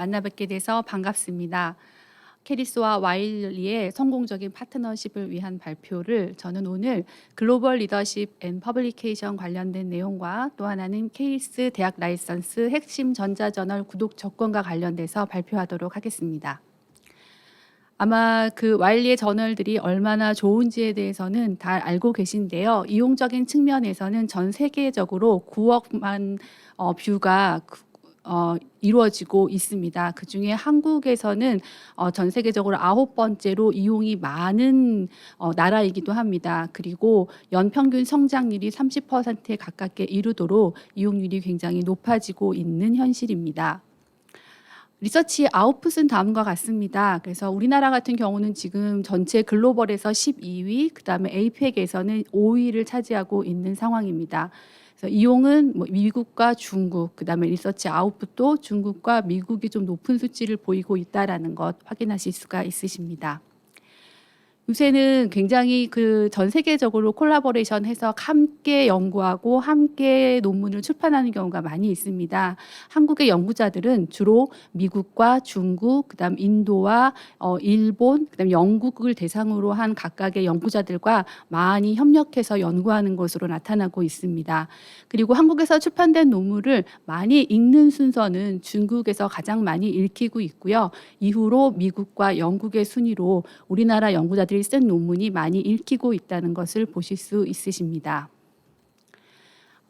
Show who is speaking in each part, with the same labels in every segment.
Speaker 1: 만나뵙게 돼서 반갑습니다. 캐리스와 와일리의 성공적인 파트너십을 위한 발표를 저는 오늘 글로벌 리더십 앤 퍼블리케이션 관련된 내용과 또 하나는 캐리스 대학 라이선스 핵심 전자저널 구독 조건과 관련돼서 발표하도록 하겠습니다. 아마 그 와일리의 저널들이 얼마나 좋은지에 대해서는 다 알고 계신데요. 이용적인 측면에서는 전 세계적으로 9억만 뷰가 이루어지고 있습니다. 그중에 한국에서는 전 세계적으로 9번째로 이용이 많은 나라이기도 합니다. 그리고 연평균 성장률이 30%에 가깝게 이르도록 이용률이 굉장히 높아지고 있는 현실입니다. 리서치 아웃풋은 다음과 같습니다. 그래서 우리나라 같은 경우는 지금 전체 글로벌에서 12위, 그다음에 APEC에서는 5위를 차지하고 있는 상황입니다. 그래서 이용은 미국과 중국, 그다음에 리서치 아웃풋도 중국과 미국이 좀 높은 수치를 보이고 있다라는 것 확인하실 수가 있으십니다. 요새는 굉장히 그 전 세계적으로 콜라보레이션해서 함께 연구하고 함께 논문을 출판하는 경우가 많이 있습니다. 한국의 연구자들은 주로 미국과 중국, 그다음 인도와 일본, 그다음 영국을 대상으로 한 각각의 연구자들과 많이 협력해서 연구하는 것으로 나타나고 있습니다. 그리고 한국에서 출판된 논문을 많이 읽는 순서는 중국에서 가장 많이 읽히고 있고요. 이후로 미국과 영국의 순위로 우리나라 연구자들이 쓴 논문이 많이 읽히고 있다는 것을 보실 수 있으십니다.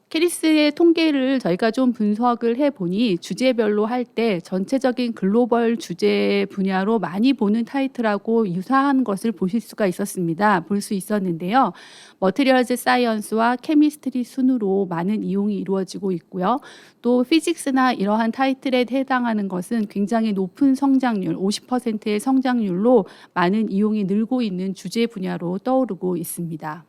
Speaker 1: 캐리스의 통계를 저희가 좀 분석을 해보니 주제별로 할 때 전체적인 글로벌 주제 분야로 많이 보는 타이틀하고 유사한 것을 보실 수가 있었습니다. 볼 수 있었는데요. 머티리얼즈 사이언스와 케미스트리 순으로 많은 이용이 이루어지고 있고요. 또 피직스나 이러한 타이틀에 해당하는 것은 굉장히 높은 성장률, 50%의 성장률로 많은 이용이 늘고 있는 주제 분야로 떠오르고 있습니다.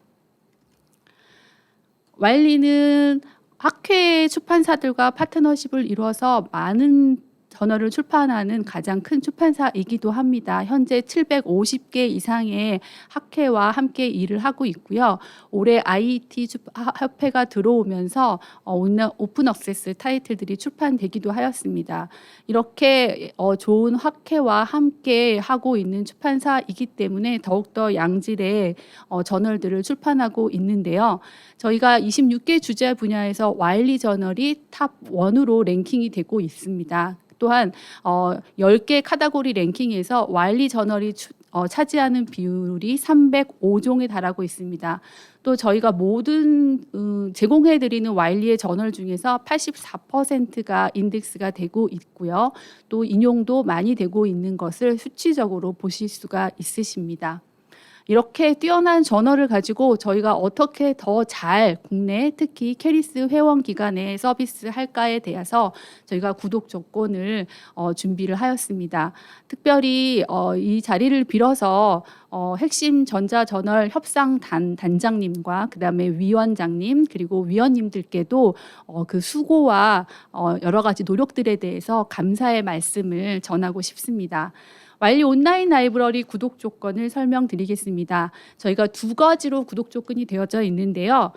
Speaker 1: 와일리는 학회 출판사들과 파트너십을 이루어서 많은 저널을 출판하는 가장 큰 출판사이기도 합니다. 현재 750개 이상의 학회와 함께 일을 하고 있고요. 올해 IET 협회가 들어오면서 오픈 액세스 타이틀들이 출판되기도 하였습니다. 이렇게 좋은 학회와 함께 하고 있는 출판사이기 때문에 더욱더 양질의 저널들을 출판하고 있는데요. 저희가 26개 주제 분야에서 와일리 저널이 탑 1으로 랭킹이 되고 있습니다. 또한 10개 카테고리 랭킹에서 와일리 저널이 차지하는 비율이 305종에 달하고 있습니다. 또 저희가 모든 제공해드리는 와일리의 저널 중에서 84%가 인덱스가 되고 있고요. 또 인용도 많이 되고 있는 것을 수치적으로 보실 수가 있으십니다. 이렇게 뛰어난 저널을 가지고 저희가 어떻게 더 잘 국내 특히 캐리스 회원 기관에 서비스할까에 대해서 저희가 구독 조건을 준비를 하였습니다. 특별히 이 자리를 빌어서 핵심 전자저널 협상 단장님과 그다음에 위원장님 그리고 위원님들께도 그 수고와 여러 가지 노력들에 대해서 감사의 말씀을 전하고 싶습니다. 와일리 온라인 라이브러리 구독 조건을 설명드리겠습니다. 저희가 두 가지로 구독 조건이 되어져 있는데요.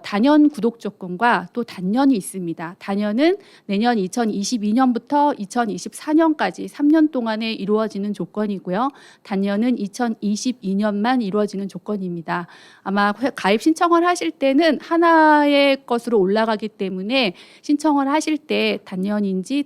Speaker 1: 단연 구독 조건과 또 단년이 있습니다. 단년은 내년 2022년부터 2024년까지 3년 동안에 이루어지는 조건이고요. 단년은 2022년만 이루어지는 조건입니다. 아마 가입 신청을 하실 때는 하나의 것으로 올라가기 때문에 신청을 하실 때 단년인지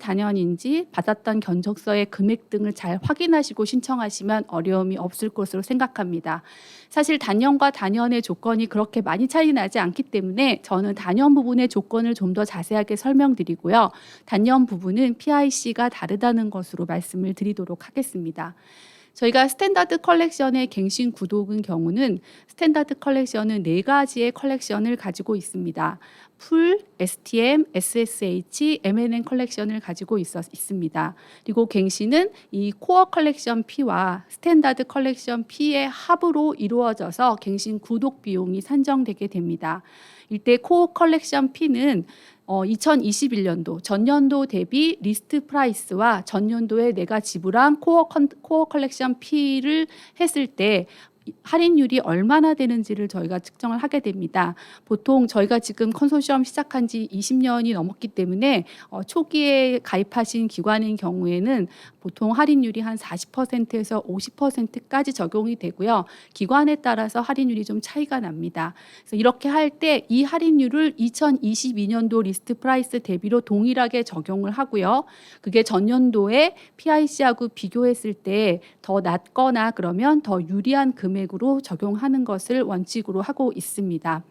Speaker 1: 받았던 견적서의 금액 등을 잘 확인하시고 신청하시면 어려움이 없을 것으로 생각합니다. 사실 단년과 단년의 조건이 그렇게 많이 차이 나지 않기 때문에 저는 단년 부분의 조건을 좀 더 자세하게 설명드리고요. 단년 부분은 PIC가 다르다는 것으로 말씀을 드리도록 하겠습니다. 저희가 스탠다드 컬렉션의 갱신 구독은 경우는 스탠다드 컬렉션은 4가지의 컬렉션을 가지고 있습니다. 풀, STM, SSH, MNN 컬렉션을 가지고 있습니다. 그리고 갱신은 이 코어 컬렉션 P와 스탠다드 컬렉션 P의 합으로 이루어져서 갱신 구독 비용이 산정되게 됩니다. 이때 코어 컬렉션 P는 2021년도 전년도 대비 리스트 프라이스와 전년도에 내가 지불한 코어 컬렉션 P를 했을 때 할인율이 얼마나 되는지를 저희가 측정을 하게 됩니다. 보통 저희가 지금 컨소시엄 시작한 지 20년이 넘었기 때문에 초기에 가입하신 기관인 경우에는 보통 할인율이 한 40%에서 50%까지 적용이 되고요. 기관에 따라서 할인율이 좀 차이가 납니다. 그래서 이렇게 할 때 이 할인율을 2022년도 리스트 프라이스 대비로 동일하게 적용을 하고요. 그게 전년도에 PIC하고 비교했을 때 더 낮거나 그러면 더 유리한 금액으로 적용하는 것을 원칙으로 하고 있습니다.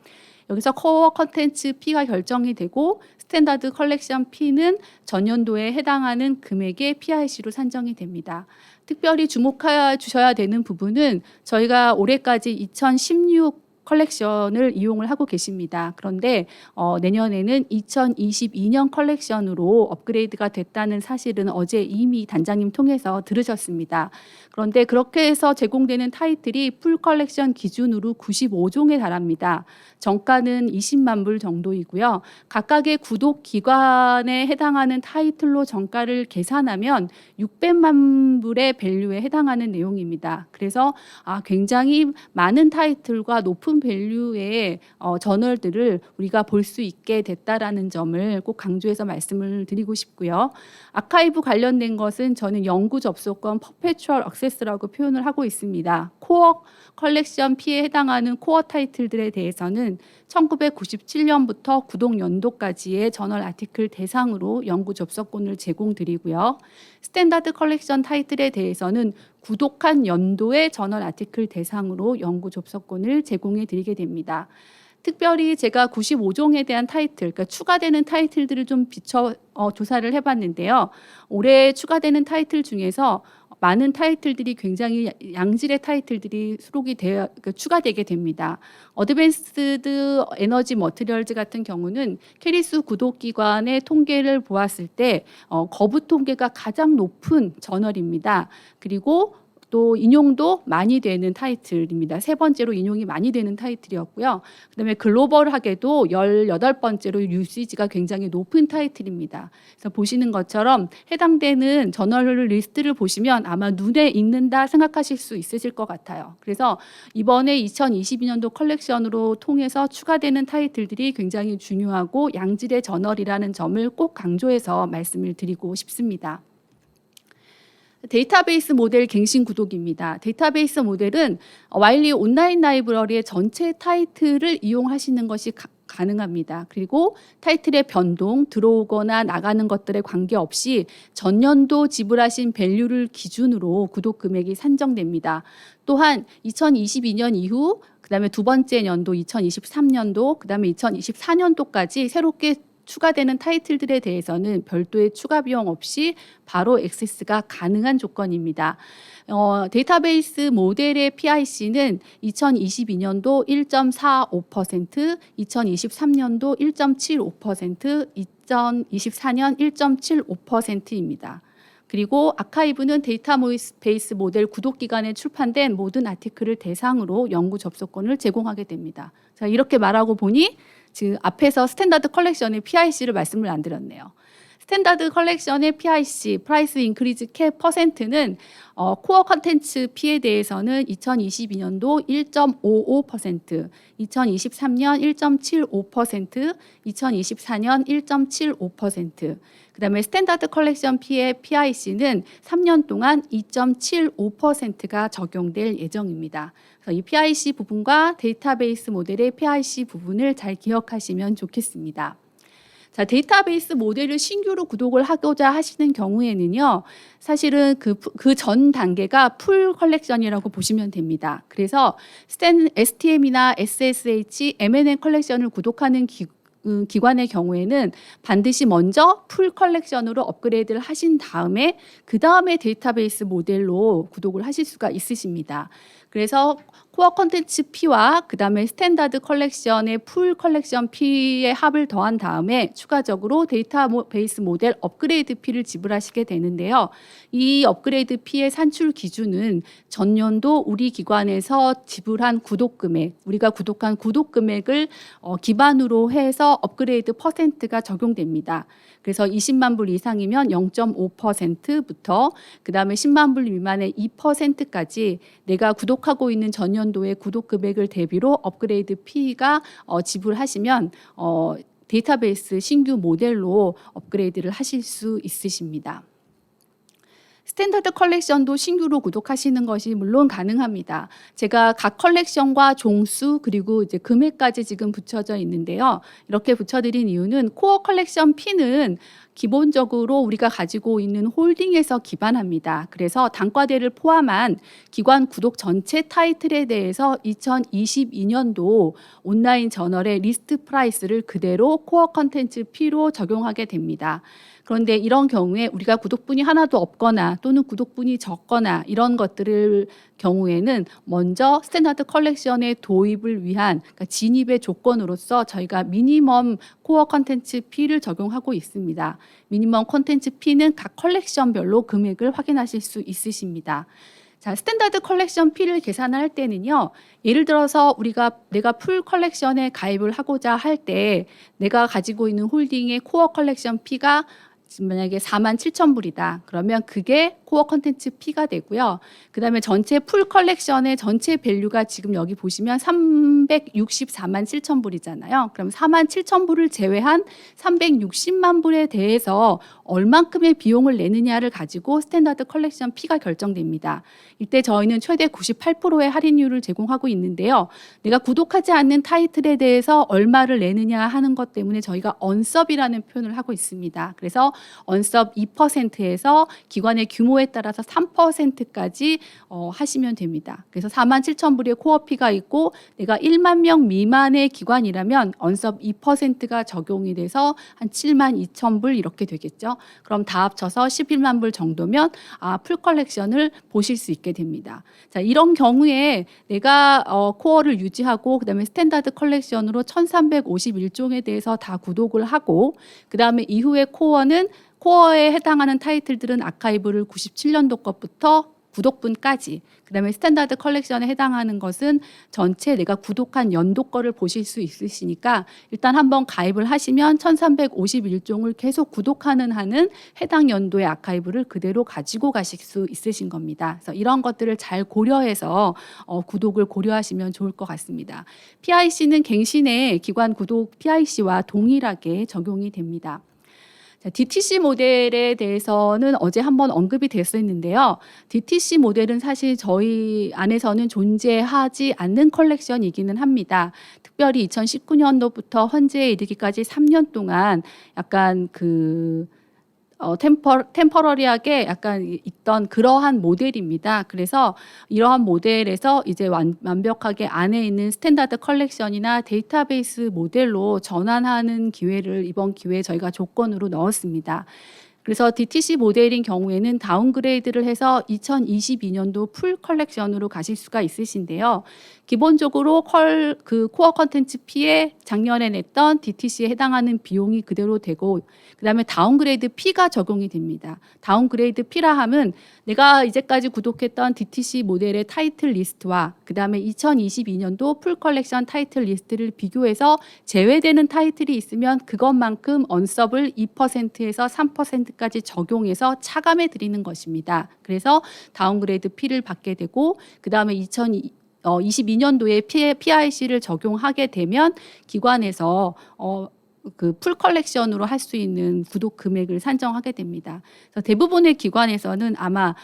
Speaker 1: 여기서 코어 컨텐츠 P가 결정이 되고 스탠다드 컬렉션 P는 전년도에 해당하는 금액의 PIC로 산정이 됩니다. 특별히 주목해 주셔야 되는 부분은 저희가 올해까지 2016 컬렉션을 이용을 하고 계십니다. 그런데 내년에는 2022년 컬렉션으로 업그레이드가 됐다는 사실은 어제 이미 단장님 통해서 들으셨습니다. 그런데 그렇게 해서 제공되는 타이틀이 풀 컬렉션 기준으로 95종에 달합니다. 정가는 20만 불 정도이고요. 각각의 구독 기관에 해당하는 타이틀로 정가를 계산하면 600만 불의 밸류에 해당하는 내용입니다. 그래서 굉장히 많은 타이틀과 높은 밸류의 저널들을 우리가 볼 수 있게 됐다라는 점을 꼭 강조해서 말씀을 드리고 싶고요. 아카이브 관련된 것은 저는 영구 접속권 퍼페추얼 액세스라고 표현을 하고 있습니다. 코어 컬렉션 P에 해당하는 코어 타이틀들에 대해서는 1997년부터 구독 연도까지의 저널 아티클 대상으로 영구 접속권을 제공드리고요. 스탠다드 컬렉션 타이틀에 대해서는 구독한 연도의 저널 아티클 대상으로 영구 접속권을 제공해 드리게 됩니다. 특별히 제가 95종에 대한 타이틀, 그러니까 추가되는 타이틀들을 좀 비춰 조사를 해봤는데요. 올해 추가되는 타이틀 중에서 많은 타이틀들이 굉장히 양질의 타이틀들이 수록이 되어 추가되게 됩니다. 어드밴스드 에너지 머티리얼즈 같은 경우는 캐리수 구독기관의 통계를 보았을 때 거부 통계가 가장 높은 저널입니다. 그리고 또 인용도 많이 되는 타이틀입니다. 세 번째로 인용이 많이 되는 타이틀이었고요. 그다음에 글로벌하게도 18번째로 유시지가 굉장히 높은 타이틀입니다. 그래서 보시는 것처럼 해당되는 저널 리스트를 보시면 아마 눈에 익는다 생각하실 수 있으실 것 같아요. 그래서 이번에 2022년도 컬렉션으로 통해서 추가되는 타이틀들이 굉장히 중요하고 양질의 저널이라는 점을 꼭 강조해서 말씀을 드리고 싶습니다. 데이터베이스 모델 갱신 구독입니다. 데이터베이스 모델은 와일리 온라인 라이브러리의 전체 타이틀을 이용하시는 것이 가능합니다. 그리고 타이틀의 변동, 들어오거나 나가는 것들에 관계없이 전년도 지불하신 밸류를 기준으로 구독 금액이 산정됩니다. 또한 2022년 이후 그다음에 두 번째 연도 2023년도 그다음에 2024년도까지 새롭게 추가되는 타이틀들에 대해서는 별도의 추가 비용 없이 바로 액세스가 가능한 조건입니다. 데이터베이스 모델의 PIC는 2022년도 1.45%, 2023년도 1.75%, 2024년 1.75%입니다. 그리고 아카이브는 데이터베이스 모델 구독기간에 출판된 모든 아티클을 대상으로 영구 접속권을 제공하게 됩니다. 자, 이렇게 말하고 보니 지금 앞에서 스탠다드 컬렉션의 PIC를 말씀을 안 드렸네요. 스탠다드 컬렉션의 PIC, 프라이스 인크리즈 캡 퍼센트는 코어 컨텐츠 P에 대해서는 2022년도 1.55%, 2023년 1.75%, 2024년 1.75%, 그다음에 스탠다드 컬렉션 P의 PIC는 3년 동안 2.75%가 적용될 예정입니다. 그래서 이 PIC 부분과 데이터베이스 모델의 PIC 부분을 잘 기억하시면 좋겠습니다. 자, 데이터베이스 모델을 신규로 구독을 하고자 하시는 경우에는요, 사실은 그 전 단계가 풀 컬렉션이라고 보시면 됩니다. 그래서 STM이나 SSH, MNN 컬렉션을 구독하는 기관의 경우에는 반드시 먼저 풀 컬렉션으로 업그레이드를 하신 다음에 그 다음에 데이터베이스 모델로 구독을 하실 수가 있으십니다. 그래서 코어 컨텐츠 P와 그 다음에 스탠다드 컬렉션의 풀 컬렉션 P의 합을 더한 다음에 추가적으로 데이터베이스 모델 업그레이드 P를 지불하시게 되는데요. 이 업그레이드 P의 산출 기준은 전년도 우리 기관에서 지불한 구독 금액, 우리가 구독한 구독 금액을 기반으로 해서 업그레이드 퍼센트가 적용됩니다. 그래서 20만 불 이상이면 0.5%부터 그 다음에 10만 불 미만의 2%까지 내가 구독하고 있는 전년 2022년도의 구독 금액을 대비로 업그레이드 피가 지불하시면 데이터베이스 신규 모델로 업그레이드를 하실 수 있으십니다. 스탠다드 컬렉션도 신규로 구독하시는 것이 물론 가능합니다. 제가 각 컬렉션과 종수 그리고 이제 금액까지 지금 붙여져 있는데요. 이렇게 붙여드린 이유는 코어 컬렉션 P는 기본적으로 우리가 가지고 있는 홀딩에서 기반합니다. 그래서 단과대를 포함한 기관 구독 전체 타이틀에 대해서 2022년도 온라인 저널의 리스트 프라이스를 그대로 코어 컨텐츠 P로 적용하게 됩니다. 그런데 이런 경우에 우리가 구독분이 하나도 없거나 또는 구독분이 적거나 이런 것들을 경우에는 먼저 스탠다드 컬렉션의 도입을 위한 그러니까 진입의 조건으로서 저희가 미니멈 코어 컨텐츠 P를 적용하고 있습니다. 미니멈 컨텐츠 P는 각 컬렉션별로 금액을 확인하실 수 있으십니다. 자, 스탠다드 컬렉션 P를 계산할 때는요. 예를 들어서 내가 풀 컬렉션에 가입을 하고자 할 때 내가 가지고 있는 홀딩의 코어 컬렉션 P가 만약에 47,000불이다. 그러면 그게 코어 컨텐츠 P가 되고요. 그다음에 전체 풀 컬렉션의 전체 밸류가 지금 여기 보시면 364만 7,000불이잖아요. 그럼 47,000불을 제외한 360만 불에 대해서 얼만큼의 비용을 내느냐를 가지고 스탠다드 컬렉션 P가 결정됩니다. 이때 저희는 최대 98%의 할인율을 제공하고 있는데요. 내가 구독하지 않는 타이틀에 대해서 얼마를 내느냐 하는 것 때문에 저희가 언섭이라는 표현을 하고 있습니다. 그래서 언섭 2%에서 기관의 규모에 따라서 3%까지 하시면 됩니다. 그래서 47,000불의 코어피가 있고 내가 1만 명 미만의 기관이라면 언섭 2%가 적용이 돼서 한 72,000불 이렇게 되겠죠. 그럼 다 합쳐서 11만 불 정도면 풀 컬렉션을 보실 수 있게 됩니다. 자, 이런 경우에 내가 코어를 유지하고 그다음에 스탠다드 컬렉션으로 1351종에 대해서 다 구독을 하고 그다음에 이후에 코어에 해당하는 타이틀들은 아카이브를 97년도 것부터 구독분까지 그다음에 스탠다드 컬렉션에 해당하는 것은 전체 내가 구독한 연도 거를 보실 수 있으시니까 일단 한번 가입을 하시면 1351종을 계속 구독하는 한은 해당 연도의 아카이브를 그대로 가지고 가실 수 있으신 겁니다. 그래서 이런 것들을 잘 고려해서 구독을 고려하시면 좋을 것 같습니다. PIC는 갱신의 기관 구독 PIC와 동일하게 적용이 됩니다. DTC 모델에 대해서는 어제 한번 언급이 됐었는데요. DTC 모델은 사실 저희 안에서는 존재하지 않는 컬렉션이기는 합니다. 특별히 2019년도부터 현재에 이르기까지 3년 동안 약간 템퍼러리하게 약간 있던 그러한 모델입니다. 그래서 이러한 모델에서 이제 완벽하게 안에 있는 스탠다드 컬렉션이나 데이터베이스 모델로 전환하는 기회를 이번 기회에 저희가 조건으로 넣었습니다. 그래서 DTC 모델인 경우에는 다운그레이드를 해서 2022년도 풀 컬렉션으로 가실 수가 있으신데요. 기본적으로 코어 컨텐츠 P에 작년에 냈던 DTC에 해당하는 비용이 그대로 되고 그다음에 다운그레이드 P가 적용이 됩니다. 다운그레이드 P라 함은 내가 이제까지 구독했던 DTC 모델의 타이틀 리스트와 그다음에 2022년도 풀 컬렉션 타이틀 리스트를 비교해서 제외되는 타이틀이 있으면 그것만큼 언섭을 2%에서 3%까지 적용해서 차감해 드리는 것입니다. 그래서 다운그레이드 P를 받게 되고 그다음에 2022년도에 PIC를 적용하게 되면 기관에서 풀 컬렉션으로 할 수 있는 구독 금액을 산정하게 됩니다. 그래서 대부분의 기관에서는 아마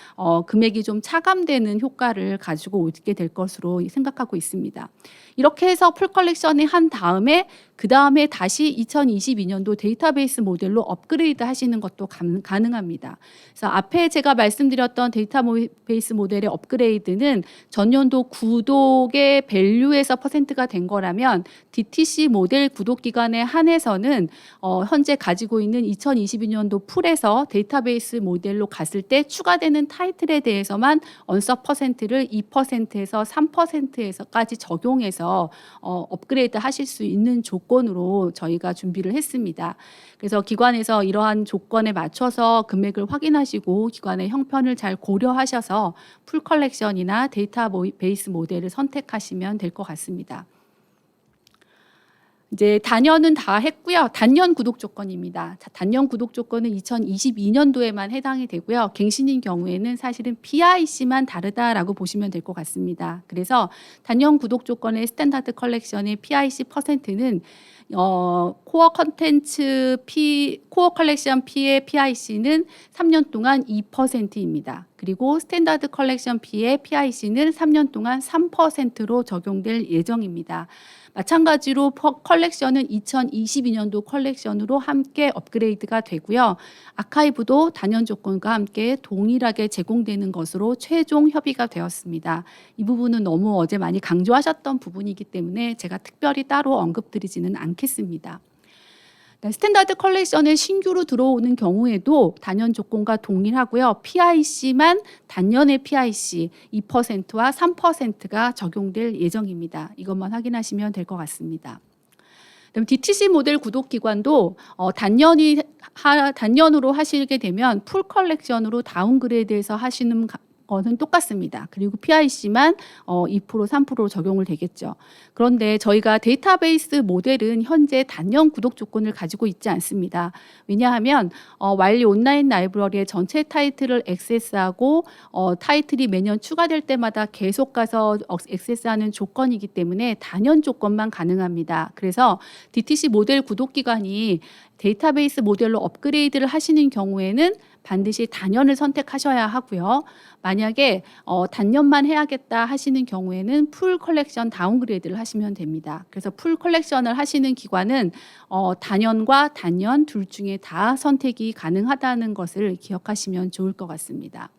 Speaker 1: 금액이 좀 차감되는 효과를 가지고 오게 될 것으로 생각하고 있습니다. 이렇게 해서 풀 컬렉션을 한 다음에 그 다음에 다시 2022년도 데이터베이스 모델로 업그레이드 하시는 것도 가능합니다. 그래서 앞에 제가 말씀드렸던 데이터베이스 모델의 업그레이드는 전년도 구독의 밸류에서 퍼센트가 된 거라면 DTC 모델 구독 기간에 한해서는 현재 가지고 있는 2022년도 풀에서 데이터베이스 모델로 갔을 때 추가되는 타이틀에 대해서만 언섭 퍼센트를 2%에서 3%에서까지 적용해서 업그레이드 하실 수 있는 조건으로 저희가 준비를 했습니다. 그래서 기관에서 이러한 조건에 맞춰서 금액을 확인하시고 기관의 형편을 잘 고려하셔서 풀 컬렉션이나 데이터베이스 모델을 선택하시면 될 것 같습니다. 이제 단연은 다 했고요. 단연 구독 조건입니다. 자, 단연 구독 조건은 2022년도에만 해당이 되고요. 갱신인 경우에는 사실은 PIC만 다르다라고 보시면 될 것 같습니다. 그래서 단연 구독 조건의 스탠다드 컬렉션의 PIC 퍼센트는 코어 컨텐츠 코어 컬렉션 P의 PIC는 3년 동안 2%입니다. 그리고 스탠다드 컬렉션 P의 PIC는 3년 동안 3%로 적용될 예정입니다. 마찬가지로 컬렉션은 2022년도 컬렉션으로 함께 업그레이드가 되고요. 아카이브도 단연 조건과 함께 동일하게 제공되는 것으로 최종 협의가 되었습니다. 이 부분은 너무 어제 많이 강조하셨던 부분이기 때문에 제가 특별히 따로 언급드리지는 않겠습니다. 스탠다드 컬렉션에 신규로 들어오는 경우에도 단연 조건과 동일하고요. PIC만 단연의 PIC 2%와 3%가 적용될 예정입니다. 이것만 확인하시면 될 것 같습니다. 그럼 DTC 모델 구독 기관도 단연으로 하시게 되면 풀 컬렉션으로 다운그레이드해서 하시는 것은 똑같습니다. 그리고 PIC만 2%, 3% 적용을 되겠죠. 그런데 저희가 데이터베이스 모델은 현재 단연 구독 조건을 가지고 있지 않습니다. 왜냐하면 와일리 온라인 라이브러리의 전체 타이틀을 액세스하고 타이틀이 매년 추가될 때마다 계속 가서 액세스하는 조건이기 때문에 단연 조건만 가능합니다. 그래서 DTC 모델 구독 기관이 데이터베이스 모델로 업그레이드를 하시는 경우에는 반드시 단연을 선택하셔야 하고요. 만약에 단연만 해야겠다 하시는 경우에는 풀 컬렉션 다운그레이드를 하시면 됩니다. 그래서 풀 컬렉션을 하시는 기관은 단연과 단연 둘 중에 다 선택이 가능하다는 것을 기억하시면 좋을 것 같습니다.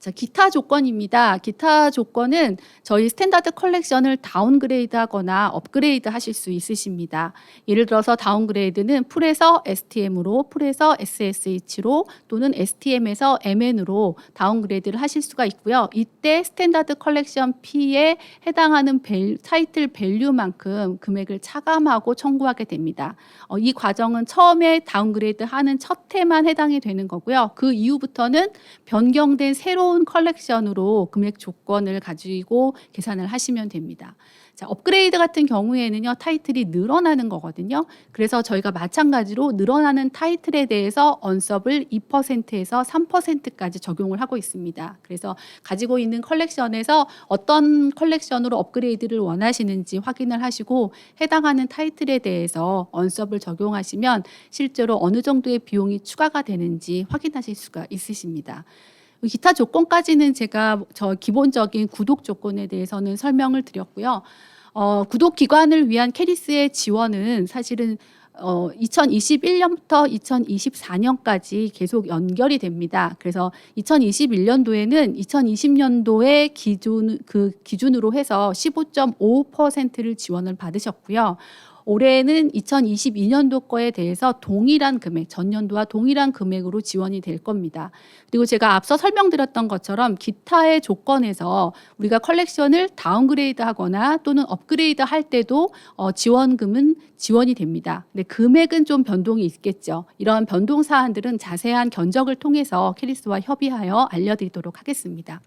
Speaker 1: 자, 기타 조건입니다. 기타 조건은 저희 스탠다드 컬렉션을 다운그레이드 하거나 업그레이드 하실 수 있으십니다. 예를 들어서 다운그레이드는 풀에서 STM으로, 풀에서 SSH로 또는 STM에서 MN으로 다운그레이드를 하실 수가 있고요. 이때 스탠다드 컬렉션 P에 해당하는 타이틀 밸류만큼 금액을 차감하고 청구하게 됩니다. 이 과정은 처음에 다운그레이드 하는 첫 해만 해당이 되는 거고요. 그 이후부터는 변경된 새로운 컬렉션으로 금액 조건을 가지고 계산을 하시면 됩니다. 자, 업그레이드 같은 경우에는요, 타이틀이 늘어나는 거거든요. 그래서 저희가 마찬가지로 늘어나는 타이틀에 대해서 언서블 2%에서 3%까지 적용을 하고 있습니다. 그래서 가지고 있는 컬렉션에서 어떤 컬렉션으로 업그레이드를 원하시는지 확인을 하시고 해당하는 타이틀에 대해서 언서블 적용하시면 실제로 어느 정도의 비용이 추가가 되는지 확인하실 수가 있으십니다. 기타 조건까지는 제가 기본적인 구독 조건에 대해서는 설명을 드렸고요. 구독 기관을 위한 캐리스의 지원은 사실은 2021년부터 2024년까지 계속 연결이 됩니다. 그래서 2021년도에는 2020년도의 기준으로 해서 15.5%를 지원을 받으셨고요. 올해는 2022년도 거에 대해서 동일한 금액, 전년도와 동일한 금액으로 지원이 될 겁니다. 그리고 제가 앞서 설명드렸던 것처럼 기타의 조건에서 우리가 컬렉션을 다운그레이드 하거나 또는 업그레이드 할 때도 지원금은 지원이 됩니다. 근데 금액은 좀 변동이 있겠죠. 이러한 변동 사안들은 자세한 견적을 통해서 캐리스와 협의하여 알려드리도록 하겠습니다.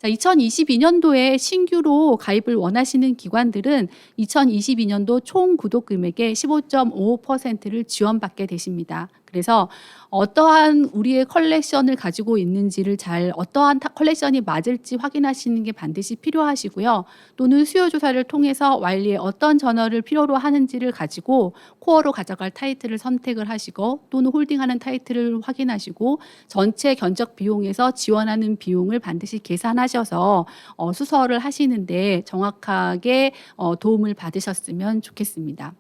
Speaker 1: 자, 2022년도에 신규로 가입을 원하시는 기관들은 2022년도 총 구독 금액의 15.5%를 지원받게 되십니다. 그래서 어떠한 우리의 컬렉션을 가지고 있는지를 어떠한 컬렉션이 맞을지 확인하시는 게 반드시 필요하시고요. 또는 수요 조사를 통해서 와일리의 어떤 저널을 필요로 하는지를 가지고 코어로 가져갈 타이틀을 선택을 하시고 또는 홀딩하는 타이틀을 확인하시고 전체 견적 비용에서 지원하는 비용을 반드시 계산하셔서 수설을 하시는데 정확하게 도움을 받으셨으면 좋겠습니다.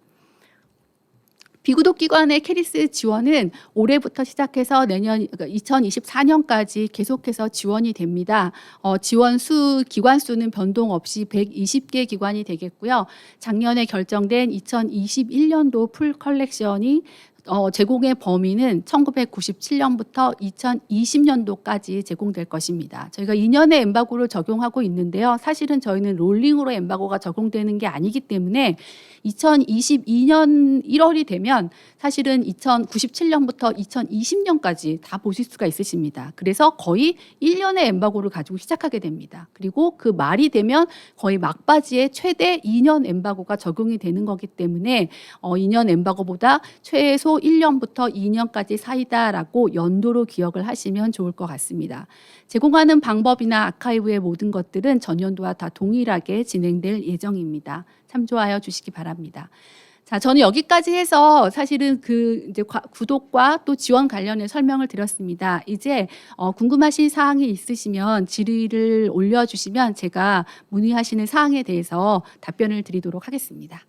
Speaker 1: 비구독 기관의 캐리스 지원은 올해부터 시작해서 내년 2024년까지 계속해서 지원이 됩니다. 기관 수는 변동 없이 120개 기관이 되겠고요. 작년에 결정된 2021년도 풀 컬렉션이 제공의 범위는 1997년부터 2020년도까지 제공될 것입니다. 저희가 2년의 엠바고를 적용하고 있는데요. 사실은 저희는 롤링으로 엠바고가 적용되는 게 아니기 때문에 2022년 1월이 되면 사실은 2097년부터 2020년까지 다 보실 수가 있으십니다. 그래서 거의 1년의 엠바고를 가지고 시작하게 됩니다. 그리고 그 말이 되면 거의 막바지에 최대 2년 엠바고가 적용이 되는 거기 때문에 2년 엠바고보다 최소 1년부터 2년까지 사이다라고 연도로 기억을 하시면 좋을 것 같습니다. 제공하는 방법이나 아카이브의 모든 것들은 전년도와 다 동일하게 진행될 예정입니다. 참조하여 주시기 바랍니다. 자, 저는 여기까지 해서 사실은 이제 구독과 또 지원 관련해 설명을 드렸습니다. 이제 궁금하신 사항이 있으시면 질의를 올려주시면 제가 문의하시는 사항에 대해서 답변을 드리도록 하겠습니다.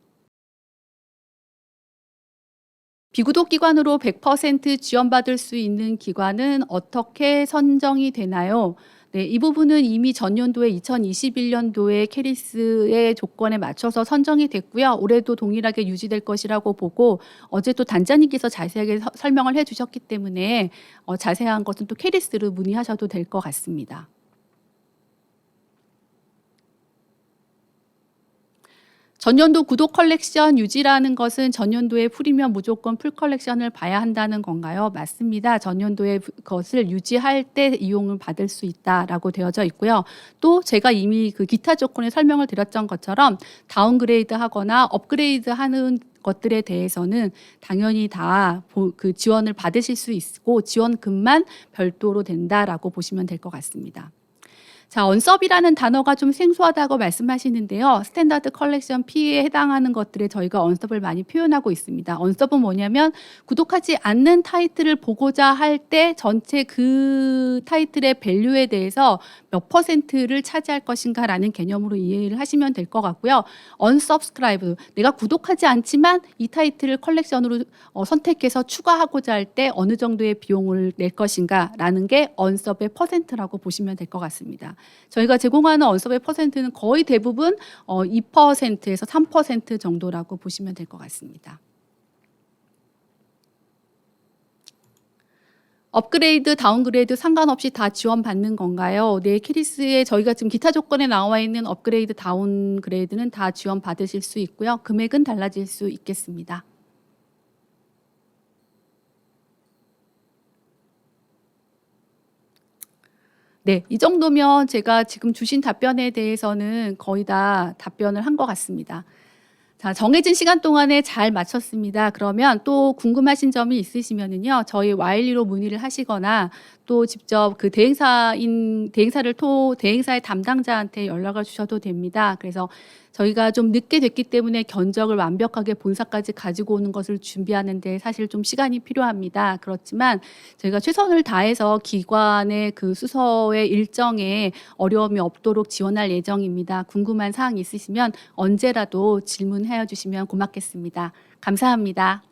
Speaker 1: 비구독 기관으로 100% 지원받을 수 있는 기관은 어떻게 선정이 되나요? 네, 이 부분은 이미 전년도에 2021년도에 캐리스의 조건에 맞춰서 선정이 됐고요. 올해도 동일하게 유지될 것이라고 보고 어제 또 단장님께서 자세하게 설명을 해주셨기 때문에 자세한 것은 또 캐리스를 문의하셔도 될 것 같습니다. 전년도 구독 컬렉션 유지라는 것은 전년도에 풀이면 무조건 풀 컬렉션을 봐야 한다는 건가요? 맞습니다. 전년도에 것을 유지할 때 이용을 받을 수 있다라고 되어져 있고요. 또 제가 이미 그 기타 조건에 설명을 드렸던 것처럼 다운그레이드 하거나 업그레이드 하는 것들에 대해서는 당연히 다 그 지원을 받으실 수 있고 지원금만 별도로 된다라고 보시면 될 것 같습니다. 자, 언서비라는 단어가 좀 생소하다고 말씀하시는데요. 스탠다드 컬렉션 P에 해당하는 것들에 저희가 언서브를 많이 표현하고 있습니다. 언서브는 뭐냐면 구독하지 않는 타이틀을 보고자 할 때 전체 그 타이틀의 밸류에 대해서 몇 퍼센트를 차지할 것인가라는 개념으로 이해를 하시면 될 것 같고요. unsubscribe, 내가 구독하지 않지만 이 타이틀을 컬렉션으로 선택해서 추가하고자 할 때 어느 정도의 비용을 낼 것인가라는 게 언서브의 퍼센트라고 보시면 될 것 같습니다. 저희가 제공하는 언서브의 퍼센트는 거의 대부분 2%에서 3% 정도라고 보시면 될 것 같습니다. 업그레이드, 다운그레이드 상관없이 다 지원받는 건가요? 네, 캐리스에 저희가 지금 기타 조건에 나와 있는 업그레이드, 다운그레이드는 다 지원받으실 수 있고요. 금액은 달라질 수 있겠습니다. 네, 이 정도면 제가 지금 주신 답변에 대해서는 거의 다 답변을 한 것 같습니다. 자, 정해진 시간 동안에 잘 마쳤습니다. 그러면 또 궁금하신 점이 있으시면은요, 저희 와일리로 문의를 하시거나 또 직접 그 대행사의 담당자한테 연락을 주셔도 됩니다. 그래서 저희가 좀 늦게 됐기 때문에 견적을 완벽하게 본사까지 가지고 오는 것을 준비하는데 사실 좀 시간이 필요합니다. 그렇지만 저희가 최선을 다해서 기관의 그 수서의 일정에 어려움이 없도록 지원할 예정입니다. 궁금한 사항 있으시면 언제라도 질문해 주시면 고맙겠습니다. 감사합니다.